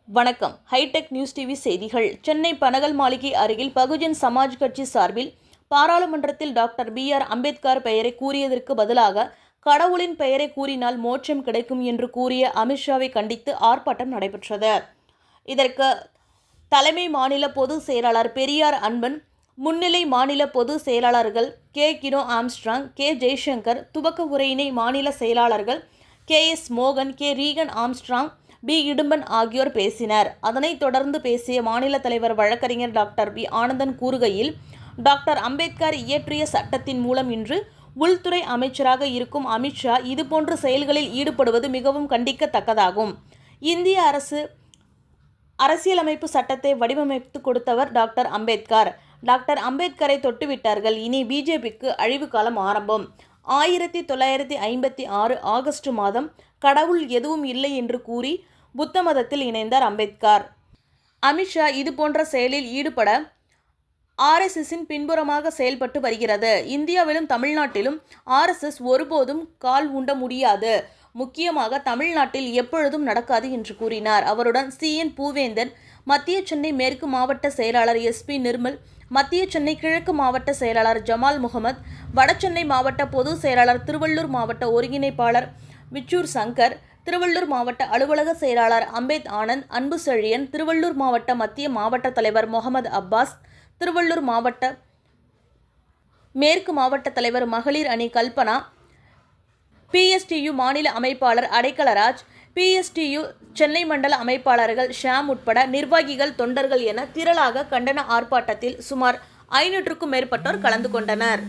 வணக்கம். Hitech news TV செய்திகள். சென்னை பனகல் மாளிகை அருகில் பகுஜன் சமாஜ் கட்சி சார்பில் பாராளுமன்றத்தில் டாக்டர் B.R. அம்பேத்கர் பெயரை கூறியதற்கு பதிலாக கடவுளின் பெயரை கூறினால் மோட்சம் கிடைக்கும் என்று கூறிய அமித்ஷாவை கண்டித்து ஆர்ப்பாட்டம் நடைபெற்றது. இதற்கு தலைமை மாநில பொதுச் செயலாளர் பெரியார் அன்பன், முன்னிலை மாநில பொதுச் செயலாளர்கள் கினோ ஆம்ஸ்ட்ராங், ஜெய்சங்கர், துவக்க உரையினை மாநில செயலாளர்கள் S. மோகன், ரீகன் ஆம்ஸ்ட்ராங், இடும்பன் ஆகியோர் பேசினர். அதனைத் தொடர்ந்து பேசிய மாநில தலைவர் வழக்கறிஞர் டாக்டர் ஆனந்தன் கூறுகையில், டாக்டர் அம்பேத்கர் இயற்றிய சட்டத்தின் மூலம் இன்று உள்துறை அமைச்சராக இருக்கும் அமித்ஷா இதுபோன்ற செயல்களில் ஈடுபடுவது மிகவும் கண்டிக்கத்தக்கதாகும். இந்திய அரசியலமைப்பு சட்டத்தை வடிவமைத்து கொடுத்தவர் டாக்டர் அம்பேத்கர். டாக்டர் அம்பேத்கரை தொட்டுவிட்டார்கள். இனி பிஜேபிக்கு அழிவு காலம் ஆரம்பம். 1956 ஆகஸ்ட் மாதம் கடவுள் எதுவும் இல்லை என்று கூறி புத்த மதத்தில் இணைந்தார் அம்பேத்கர். அமித்ஷா இதுபோன்ற செயலில் ஈடுபட RSSன் பின்புறமாக செயல்பட்டு வருகிறது. இந்தியாவிலும் தமிழ்நாட்டிலும் RSS ஒருபோதும் கால் ஊண்ட முடியாது. முக்கியமாக தமிழ்நாட்டில் எப்பொழுதும் நடக்காது என்று கூறினார். அவருடன் CN பூவேந்தன், மத்திய சென்னை மேற்கு மாவட்ட செயலாளர் SP நிர்மல், மத்திய சென்னை கிழக்கு மாவட்ட செயலாளர் ஜமால் முகமது, வடசென்னை மாவட்ட பொதுச் செயலாளர், திருவள்ளூர் மாவட்ட ஒருங்கிணைப்பாளர் விச்சூர் சங்கர், திருவள்ளூர் மாவட்ட அலுவலக செயலாளர் அம்பேத் ஆனந்த், அன்பு செழியன், திருவள்ளூர் மாவட்ட மத்திய மாவட்ட தலைவர் முகமது அப்பாஸ், திருவள்ளூர் மாவட்ட மேற்கு மாவட்ட தலைவர் மகளிர் அணி கல்பனா, PSTU மாநில அமைப்பாளர் அடைக்கலராஜ், PSTU சென்னை மண்டல அமைப்பாளர்கள் ஷாம் உட்பட நிர்வாகிகள், தொண்டர்கள் என திரளாக கண்டன ஆர்ப்பாட்டத்தில் சுமார் 500க்கும் மேற்பட்டோர் கலந்து கொண்டனர்.